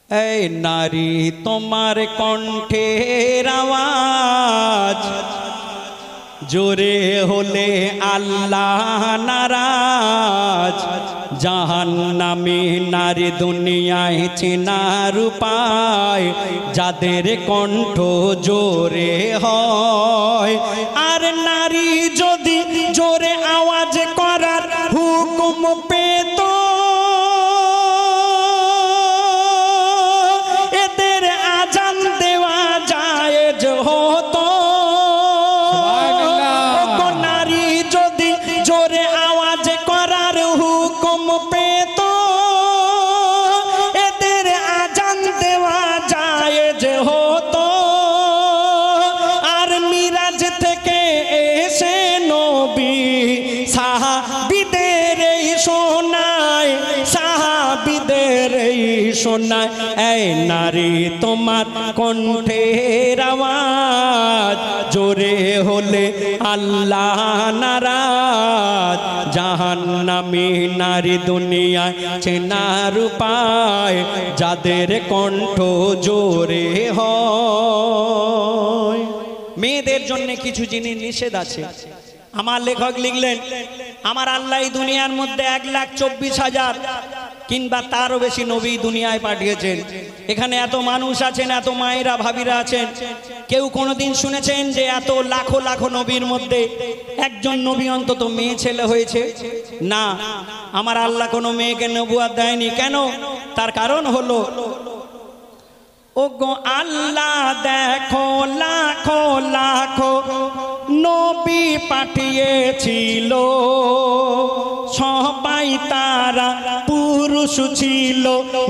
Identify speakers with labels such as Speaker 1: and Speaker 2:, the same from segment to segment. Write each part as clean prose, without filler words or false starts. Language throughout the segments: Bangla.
Speaker 1: এই নারী তোমার কণ্ঠের আওয়াজ জোরে হলে আল্লাহ নারাজ। জাহান্নামী নারী দুনিয়ায় চেনার উপায় যাদের কণ্ঠ জোরে হয়। আর নারী যদি জোরে আওয়াজ করার হুকুম পেত এদের আজান দেওয়া জায়েজ হতো। নারী যদি জোরে আওয়াজ করার হুকুম পেত এদের আজান দেওয়া জায়েজ হতো। আর মিরাজ থেকে এসে নবী সাহাবীদের শোনায়, সাহাবীদের শোনায়। এই নারী তোমার কণ্ঠের আওয়াজ জোরে হলে আল্লাহ নারাজ। জাহান্নামী নারী দুনিয়ায় চেনার উপায় যাদের কণ্ঠ জোরে হয়। মেয়েদের জন্য কিছু জিনিস নিষেধ আছে। আমার লেখক লিখলেন, আমার আল্লাহ এই দুনিয়ার মধ্যে 1,24,000 কিংবা তারও বেশি নবী দুনিয়ায় পাঠিয়েছেন। এখানে এত মানুষ আছেন, এত মায়েরা ভাবিরা আছেন, কেউ কোনোদিন শুনেছেন যে এত লাখো লাখো নবীর মধ্যে একজন নবী অন্তত মেয়ে ছেলে হয়েছে? না, আমার আল্লাহ কোনো মেয়েকে নবুয়ত দেয়নি। কেন? তার কারণ হলো, ও গো আল্লাহ দেখো লাখো লাখো নবী পাঠিয়েছিল, সবাই তারা পুরুষ ছিল,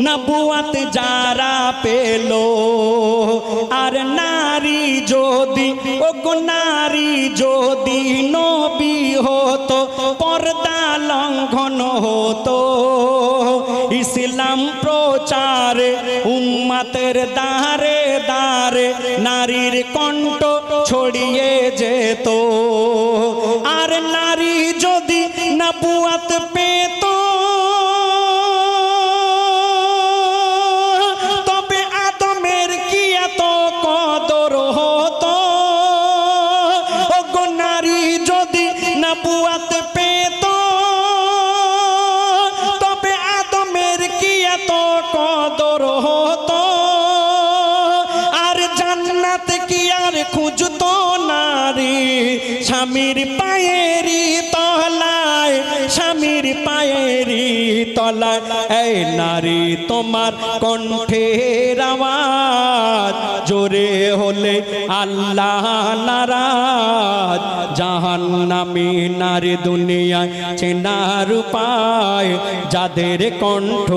Speaker 1: নবুয়ত যারা পেল। আর নারী যদি, ও গো নারী যদি নবী হতো পর্দা লঙ্ঘন হতো। ইসলাম প্রচারে উম্মতের দারে দারে নারীর কণ্ঠ ছড়িয়ে যেত। আর নারী যদি নবুয়ত পেত তবে আদমের কি এত কদর হতো। ও গো নারী যদি নবুয়ত পেত তবে আদমের কি এত কদর হতো। আর জান্নাত কি আর খুঁজতো নারী স্বামীর পায়েরই তলায়, স্বামীর পায়েরই তলায়। এই নারী তোমার কণ্ঠের আওয়াজ জোরে হলে আল্লাহ নারাজ। জাহান্নামী নারী দুনিয়ায় চেনার উপায় যাদের কণ্ঠ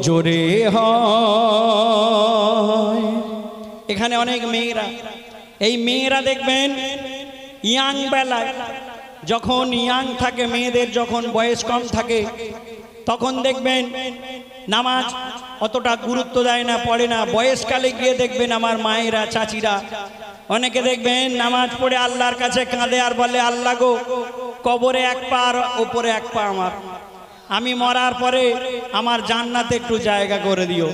Speaker 1: জোরে হয়। এখানে অনেক মেয়েরা, এই মেয়েরা দেখবেন ইয়াং বেলায়, যখন ইয়াং থাকে মেয়েদের, যখন বয়স কম থাকে তখন দেখবেন নামাজ অতটা গুরুত্ব দেয় না, পড়ে না। বয়সকালে গিয়ে দেখবেন আমার মায়েরা, চাচিরা অনেকে দেখবেন নামাজ পড়ে আল্লাহর কাছে কাঁদে আর বলে, আল্লাহ গো কবরে এক পা আর ওপরে এক পা আমার, আমি মরার পরে আমার জান্নাতে একটু জায়গা করে দিও।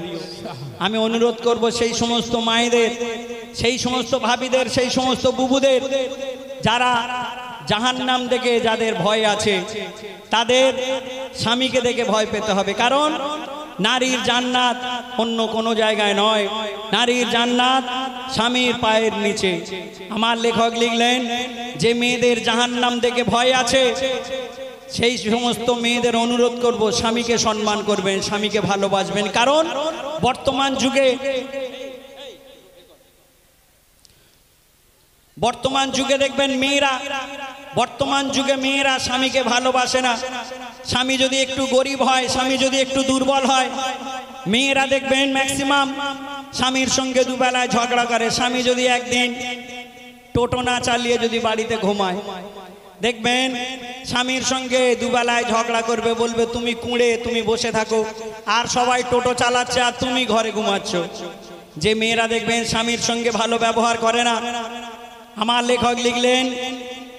Speaker 1: আমি অনুরোধ করব সেই সমস্ত মায়েদের, সেই সমস্ত ভাবিদের, সেই সমস্ত বুবুদের যারা জাহান্নাম দেখে যাদের ভয় আছে, তাদের স্বামীকে দেখে ভয় পেতে হবে। কারণ নারীর জান্নাত অন্য কোনো জায়গায় নয়, নারীর জান্নাত স্বামীর পায়ের নিচে। আমার লেখক লিখলেন, যে মেয়েদের জাহান্নাম দেখে ভয় আছে সেই সমস্ত মেয়েদের অনুরোধ করব স্বামীকে সম্মান করবেন, স্বামীকে ভালোবাসবেন। কারণ বর্তমান যুগে দেখবেন মেয়েরা, বর্তমান যুগে মেয়েরা স্বামীকে ভালোবাসে না। স্বামী যদি একটু গরিব হয়, স্বামী যদি একটু দুর্বল হয়, মেয়েরা দেখবেন ম্যাক্সিমাম স্বামীর সঙ্গে দুবেলায় ঝগড়া করে। স্বামী যদি একদিন টোটো না চালিয়ে যদি বাড়িতে ঘুমায়, দেখবেন স্বামীর সঙ্গে দুবেলায় ঝগড়া করবে, বলবে তুমি কুঁড়ে, তুমি বসে থাকো, আর সবাই টোটো চালাচ্ছে আর তুমি ঘরে ঘুমাচ্ছ। যে মেয়েরা দেখবেন স্বামীর সঙ্গে ভালো ব্যবহার করে না, আমার লেখক লিখলেন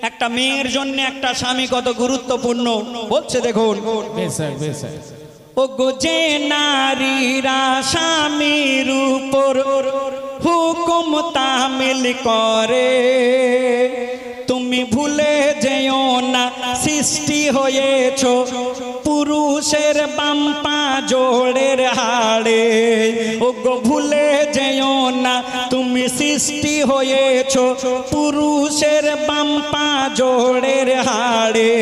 Speaker 1: একটা মেয়ের জন্য একটা স্বামী কত গুরুত্বপূর্ণ বলছে দেখুন। ও গো যে নারীরা স্বামী উপর হুকুম তামিল করে। তুমি ভুলে যেও না সৃষ্টি হয়েছ পুরুষের বাম পা জোড়ের হাড়ে। ওগো ভুলে যেও না তুমি সৃষ্টি হয়েছ পুরুষের বাম পা জোড়ের হাড়ে।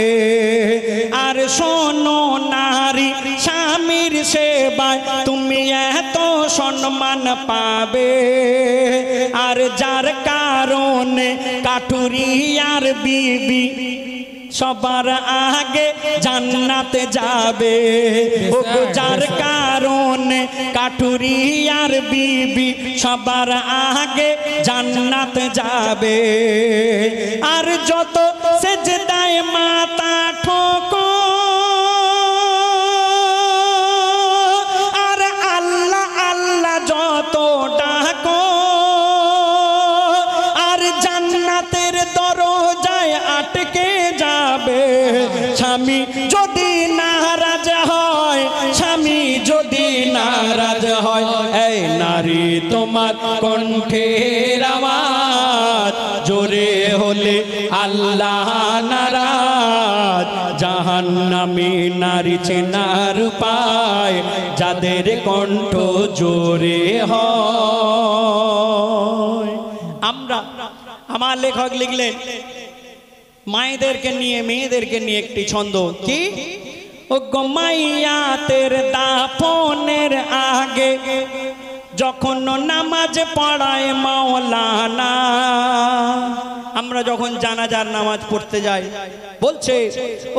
Speaker 1: আর শোনো নারী স্বামীর সেবায় তুমি এত সম্মান পাবে। আর যার কারণে কাঠুরি আর বিবি সবার আগে জান্নাতে যাবে। ও যার কারণে কাঠুরি আর বিবি সবার আগে জান্নাতে যাবে। আর যত সেজদায় মাথা ঠোকো আর আল্লাহ আল্লাহ যত ডাকো আর জান্নাতের দরজায় আটকে যাবে। স্বামী যদি নারাজ হয়, স্বামী যদি নারাজ হয়, এই নারী তোমার কণ্ঠের আওয়াজ জোরে হলে আল্লাহ নারাজ। জাহান্নামী নারী চেনার উপায় যাদের কণ্ঠ জোরে হয়। আমরা আমার লেখক লিখলেন মায়েদেরকে নিয়ে মেয়েদেরকে নিয়ে একটি ছন্দ। কি? ও গো মাইয়াতের দাফনের আগে যখন নামাজ পড়ায় মাওলানা। আমরা যখন জানাজার নামাজ পড়তে যাই বলছে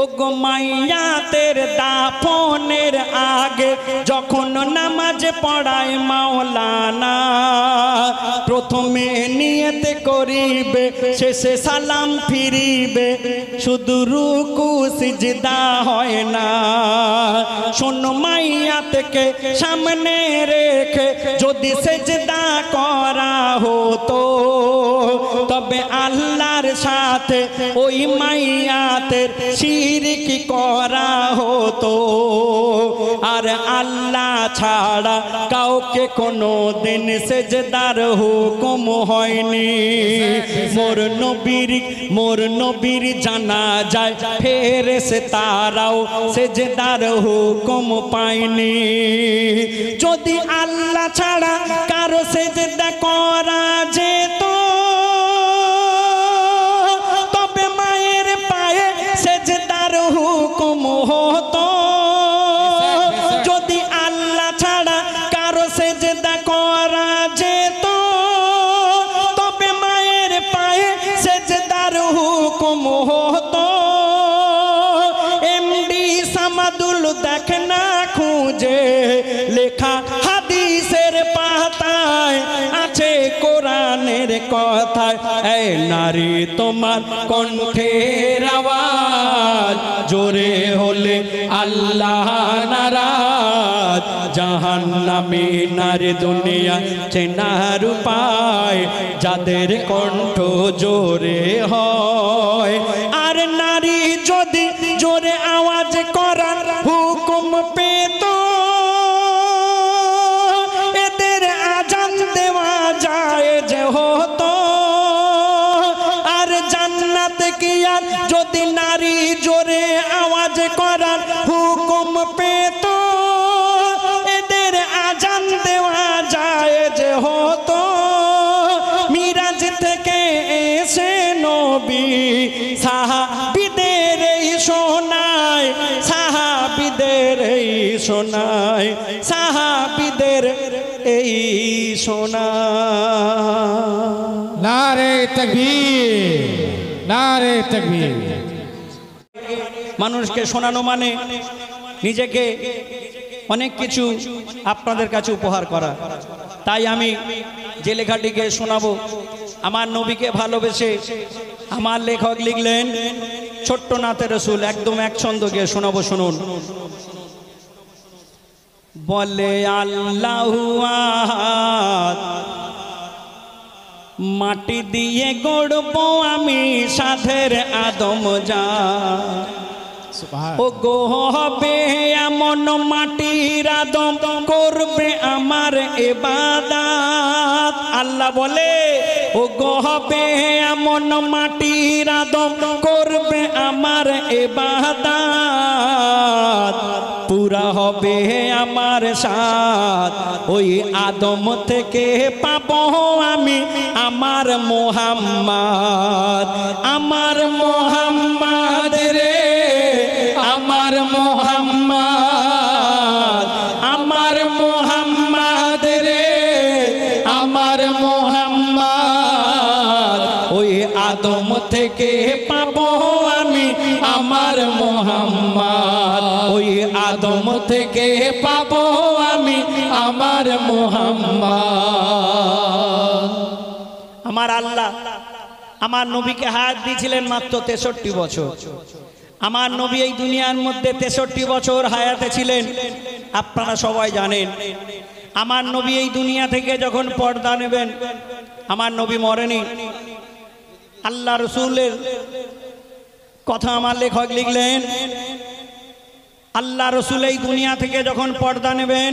Speaker 1: ও গো মাইয়াতের দাফনের আগে যখন নামাজ পড়ায় মাওলানা। প্রথমে নিয়ত করিবে শেষে সালাম ফিরিবে, শুধু রুকু সিজদা হয় না। শোনো মাইয়াতকে সামনে রেখে যদি সিজদা করা হতো তবে আল্লাহর সাথে ওই মাইয়াতের শিরক করা হতো। আর আল্লাহ ছাড়া কাউকে কোনো দিন সিজদার হুকুম হয়নি। মোর নবীর জানা যায় ফেরেশতারাও সিজদার হুকুম পায়নি। যদি আল্লাহ ছাড়া কারো সিজদা করা যেত তবে মায়ের পায়ে সিজদার হুকুম হতো। যদি আল্লাহ ছাড়া কারো সিজদা করা যেত তবে মায়ের পায়ে সিজদার হুকুম হতো। এমডি সামাদুল দেখ না খুঁজে লেখা হাদিসের পাতায় আছে কোরআনের কথায়। এই নারী তোমার কণ্ঠের আওয়াজ জোরে হলে আল্লাহ নারাজ। জাহান্নামী নারী দুনিয়া চেনার উপায় যাদের কণ্ঠ জোরে হয়। আর নারী যদি জোরে আওয়াজ করার হুকুম পেত এদের আজান দেওয়া যায় যে হতো। আর জান্নাত কি আর যদি নারী জোরে আওয়াজ করার হুকুম পেত এদের আজান দেওয়া যায় যে হতো। মিরাজ থেকে এসে নবী সাহাবীদের এই শোনায়, সাহাবীদের এই শোনায়, সাহাবীদের এই শোনায়।
Speaker 2: নারে তাকবীর, নারে তাকবীর।
Speaker 1: মানুষকে শোনানো মানে নিজেকে অনেক কিছু আপনাদের কাছে উপহার করা। তাই আমি যে লেখাটিকে শোনাবো আমার নবীকে ভালোবেসে আমার লেখক লিখলেন ছোট্ট নাতে রসুল, একদম এক ছন্দ গিয়ে শোনাবো। শুনুন। বলে আল্লাহু আহাদ, মাটি দিয়ে গড়বো আমি সাধের আদম জান। ও গো হবে এমন মাটির আদম করবে আমার ইবাদত। আল্লাহ বলে ও গো হবে এমন মাটির আদম করবে আমার ইবাদত। পুরা হবে আমার সাথ ওই আদম থেকে পাবো আমি আমার মোহাম্মদ। আমার মোহাম্মদ রে আমার মোহাম্মদ, আমার মোহাম্মদ রে আমার মোহাম্মদ। ওই আদম থেকে পাবো আমি আমার মোহাম্মদ। ওই আদম থেকে পাবো আমি আমার মোহাম্মদ। আমার আল্লাহ আমার নবীকে হায়াত দিয়েছিলেন মাত্র 63 বছর। আমার নবী এই দুনিয়ার মধ্যে 63 বছর হায়াতে ছিলেন। আপনারা সবাই জানেন আমার নবী এই দুনিয়া থেকে যখন পর্দা নেবেন, আমার নবী মরেনি। আল্লাহ রসুলের কথা আমার লেখক লিখলেন, আল্লাহ রসুল এই দুনিয়া থেকে যখন পর্দা নেবেন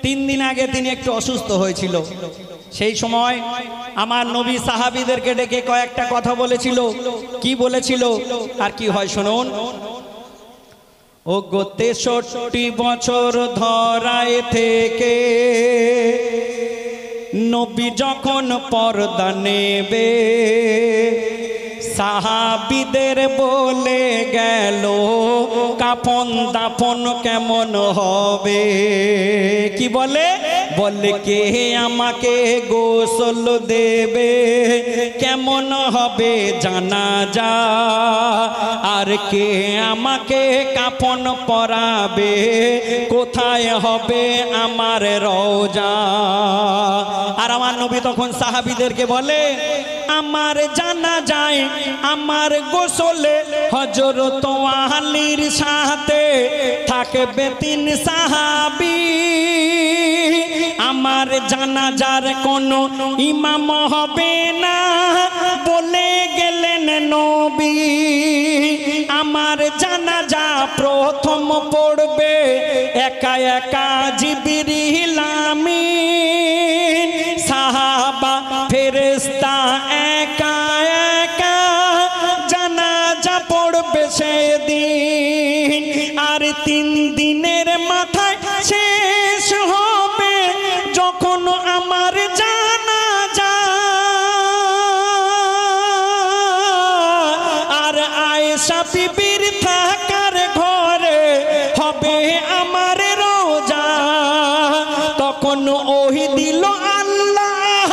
Speaker 1: 3 দিন আগে তিনি একটু অসুস্থ হয়েছিল। সেই সময় আমার নবী সাহাবীদেরকে ডেকে কয়েকটা কথা বলেছিল। কি বলেছিল আর কি হয় শুনুন। ও গো 63 বছর ধরায় থেকে নবী যখন পর্দা নেবে, সাহাবীদের বলে গেল কাফন দাফন কেমন হবে। কি বলে? বলে কে আমাকে গোসল দেবে, কেমন হবে জানাজা, আর কে আমাকে কাফন পরাবে, কোথায় হবে আমার রওজা। আর আমার নবী তখন সাহাবীদেরকে বলে আমার জানা যায় আমার গোসলে হযরত আলীর সাথে থাকবে 3 সাহাবী। আমার জানাজার কোনো ইমাম হবে না বলে গেলেন নবী। আমার জানাজা প্রথম পড়বে একা একা জিবরিল আমিন, সাহাবা ফেরেশতা একা একা জানাজা পড়বে সেদিন। আর 3 দিনের মাথায় শেষ হবে যখন আমার জানাজা। আর আয়েশা বিবির থাকার ঘরে হবে আমার রোজা। তখন ওহি দিল আল্লাহ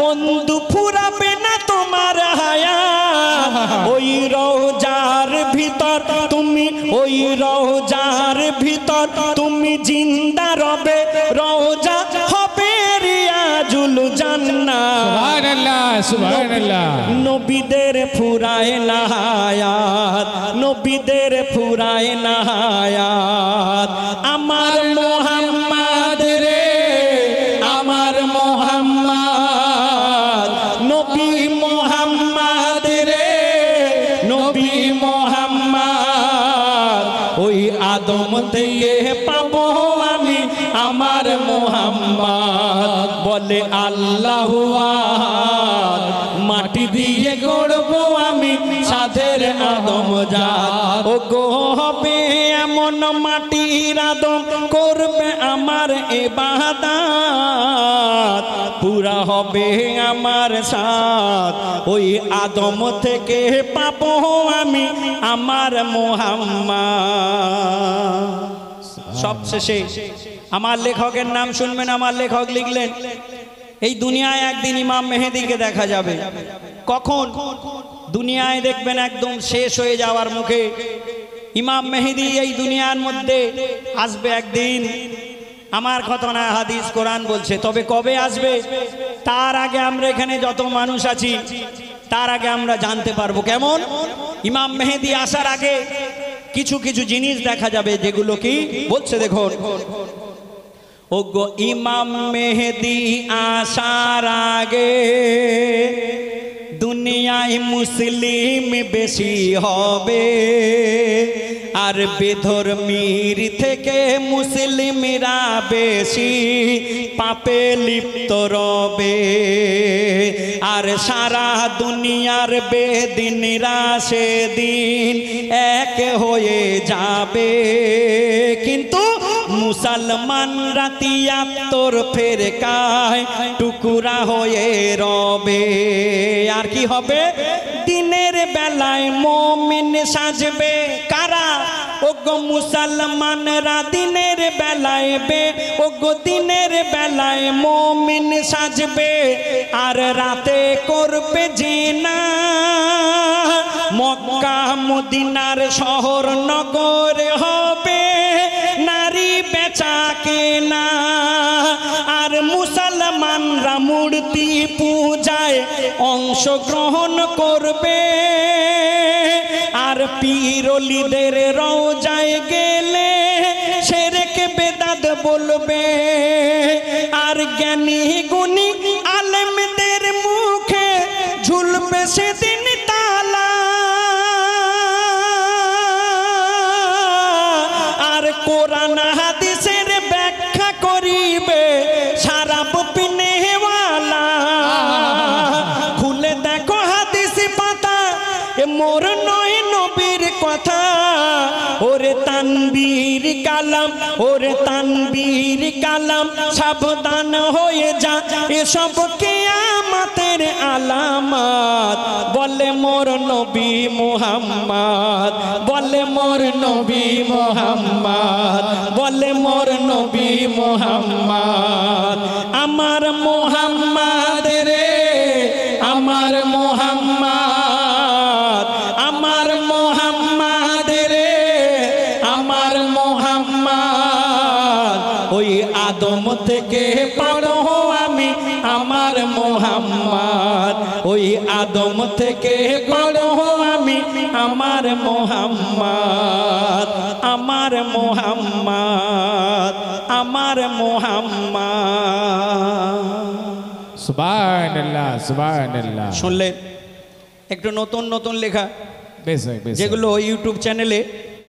Speaker 1: বন্ধু ফুরাবে না তোমার হায়াত। ওই রোজার ভিতর তুমি, ওই রোজার ভিতর তুমি জিন্দা রবে, রোজা হবে রিয়াজুল জান্নাত।
Speaker 2: সুবহানাল্লাহ সুবহানাল্লাহ।
Speaker 1: নবীদের ফুরায় না হায়াত, নবীদের ফুরায় না হায়াত। আমার মোহাম্মদ রে আমার মোহাম্মদ, নবী মোহাম্মদ রে নবী মোহাম্মদ। ওই আদম থেকে পাবো আমি আমার মোহাম্মদ। বলে আল্লাহু আহাদ, মাটি দিয়ে গড়বো আমি সাধের আদম জাত। ও গো হবে এমন মাটির আদম করবে আমার ইবাদত। পুরা হবে আমার সাথ ওই আদম থেকে পাবো আমি আমার মোহাম্মদ। সবশেষে আমার লেখকের নাম শুনবেন। আমার লেখক লিখলেন এই দুনিয়ায় একদিন ইমাম মেহেদীকে দেখা যাবে। কখন? দুনিয়ায় দেখবেন একদম শেষ হয়ে যাওয়ার মুখে ইমাম মেহেদী এই দুনিয়ার মধ্যে আসবে একদিন। আমার কথা না, হাদিস কোরআন বলছে। তবে কবে আসবে তার আগে আমরা এখানে যত মানুষ আছি তার আগে আমরা জানতে পারবো। কেমন? ইমাম মেহেদী আসার আগে কিছু কিছু জিনিস দেখা যাবে, যেগুলো কি বলছে দেখুন। ওগো ইমাম মেহেদী আসার আগে দুনিয়ায় মুসলিম বেশি হবে আর বেধর্মীর থেকে মুসলিমরা বেশি পাপে লিপ্ত রবে আর সারা দুনিয়ার বেদিনরা সেদিন এক হয়ে যাবে কিন্তু মুসলমানরা ৭৩ ফেরকায় টুকরা হয়ে রবে আর কি হবে দিনের বেলায় মুমিন সাজবে কারা ওগো মুসলমানরা দিনের বেলায় ওগো দিনের বেলায় মুমিন সাজবে আর রাতে করবে জিনা মক্কা মদিনার শহর নগর হবে নারী বেচা কেনা আর মুসলমানরা মূর্তি পূজায় অংশগ্রহণ করবে আর পীর ওলিদের রওজায় গেলে শিরক বেদাত বলবে আর জ্ঞানী গুণী আলেমদের মুখে ঝুলবে সেদিন তালা আর কোরআন হাদিসের ব্যাখ্যা করিবে শরাব পিনেওয়ালা খুলে দেখো হাদিস পাতা এ মোর নয় নবীর কথা ওরে তানবীর কালাম সাবধান হয়ে যা এসব কিয়ামতের আলামত বলে মোর নবী মুহাম্মদ বলে মোর নবী মুহাম্মদ বলে মোর নবী মুহাম্মদ আমার মুহাম্মদ রে আমার মুহাম্মদ আমার মুহাম্মদ রে আমার মুহাম্মদ ওই আদম থেকে পড়ো আমি আমার মুহাম্মদ ওই আদম থেকে পড়ো আমি আমার মুহাম্মদ আমার মুহাম্মদ আমার মুহাম্মদ
Speaker 2: সুবহানাল্লাহ সুবহানাল্লাহ
Speaker 1: শুনলেন একটু নতুন নতুন লেখা
Speaker 2: বেশ বেশ
Speaker 1: যেগুলো ইউটিউব চ্যানেলে